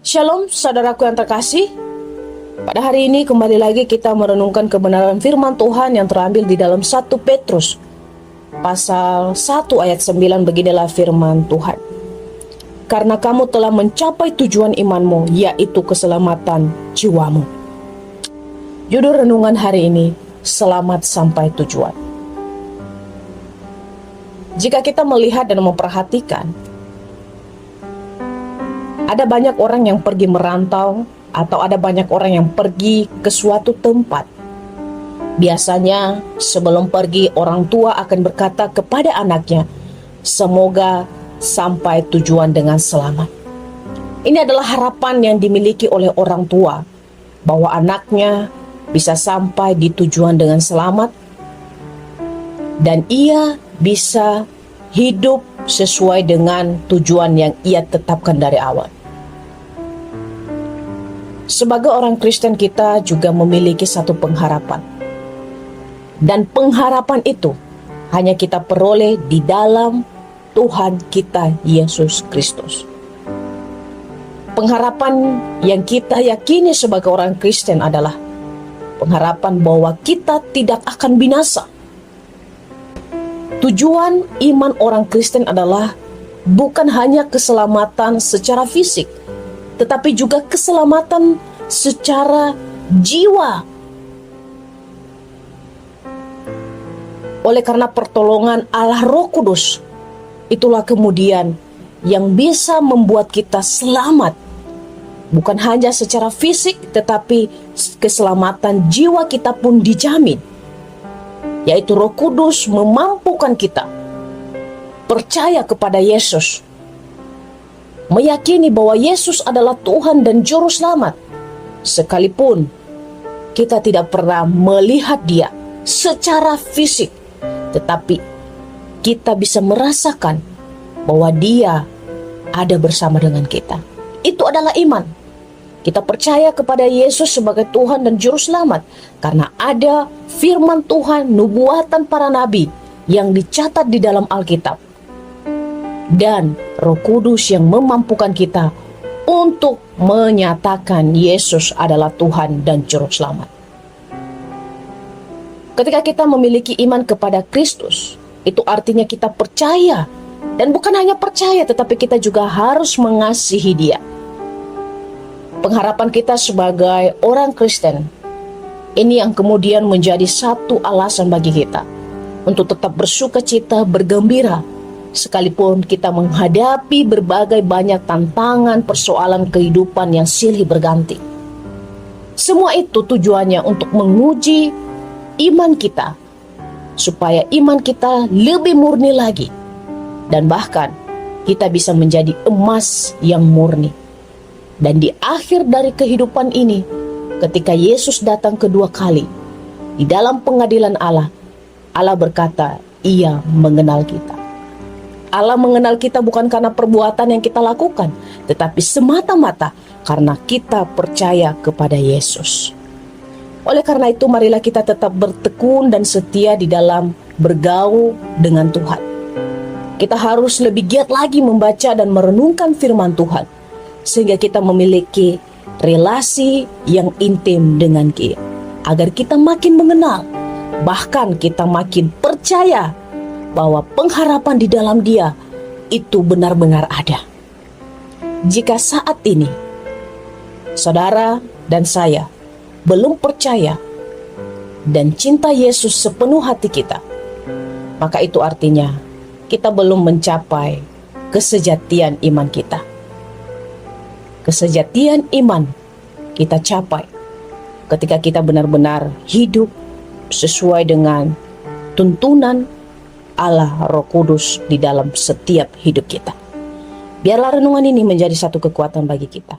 Shalom saudaraku yang terkasih. Pada hari ini kembali lagi kita merenungkan kebenaran firman Tuhan yang terambil di dalam 1 Petrus pasal 1 ayat 9. Beginilah firman Tuhan. Karena kamu telah mencapai tujuan imanmu, yaitu keselamatan jiwamu. Judul renungan hari ini, selamat sampai tujuan. Jika kita melihat dan memperhatikan, ada banyak orang yang pergi merantau atau ada banyak orang yang pergi ke suatu tempat. Biasanya sebelum pergi, orang tua akan berkata kepada anaknya, semoga sampai tujuan dengan selamat. Ini adalah harapan yang dimiliki oleh orang tua, bahwa anaknya bisa sampai di tujuan dengan selamat dan ia bisa hidup sesuai dengan tujuan yang ia tetapkan dari awal. Sebagai orang Kristen, kita juga memiliki satu pengharapan. Dan pengharapan itu hanya kita peroleh di dalam Tuhan kita Yesus Kristus. Pengharapan yang kita yakini sebagai orang Kristen adalah pengharapan bahwa kita tidak akan binasa. Tujuan iman orang Kristen adalah bukan hanya keselamatan secara fisik, tetapi juga keselamatan secara jiwa. Oleh karena pertolongan Allah Roh Kudus, itulah kemudian yang bisa membuat kita selamat. Bukan hanya secara fisik, tetapi keselamatan jiwa kita pun dijamin. Yaitu Roh Kudus memampukan kita percaya kepada Yesus, meyakini bahwa Yesus adalah Tuhan dan Juru Selamat, sekalipun kita tidak pernah melihat Dia secara fisik, tetapi kita bisa merasakan bahwa Dia ada bersama dengan kita. Itu adalah iman. Kita percaya kepada Yesus sebagai Tuhan dan Juru Selamat karena ada firman Tuhan, nubuatan para nabi yang dicatat di dalam Alkitab. Dan Roh Kudus yang memampukan kita untuk menyatakan Yesus adalah Tuhan dan Juru Selamat. Ketika kita memiliki iman kepada Kristus, itu artinya kita percaya. Dan bukan hanya percaya, tetapi kita juga harus mengasihi Dia. Pengharapan kita sebagai orang Kristen, ini yang kemudian menjadi satu alasan bagi kita untuk tetap bersukacita, bergembira, sekalipun kita menghadapi berbagai banyak tantangan, persoalan kehidupan yang silih berganti. Semua itu tujuannya untuk menguji iman kita, supaya iman kita lebih murni lagi, dan bahkan kita bisa menjadi emas yang murni. Dan di akhir dari kehidupan ini, ketika Yesus datang kedua kali, di dalam pengadilan Allah, Allah berkata, Ia mengenal kita. Allah mengenal kita bukan karena perbuatan yang kita lakukan, tetapi semata-mata karena kita percaya kepada Yesus. Oleh karena itu, marilah kita tetap bertekun dan setia di dalam bergaul dengan Tuhan. Kita harus lebih giat lagi membaca dan merenungkan firman Tuhan, sehingga kita memiliki relasi yang intim dengan Dia, agar kita makin mengenal, bahkan kita makin percaya bahwa pengharapan di dalam Dia itu benar-benar ada. Jika saat ini saudara dan saya belum percaya dan cinta Yesus sepenuh hati kita, maka itu artinya kita belum mencapai kesejatian iman kita. Kesejatian iman kita capai ketika kita benar-benar hidup sesuai dengan tuntunan Allah Roh Kudus di dalam setiap hidup kita. Biarlah renungan ini menjadi satu kekuatan bagi kita.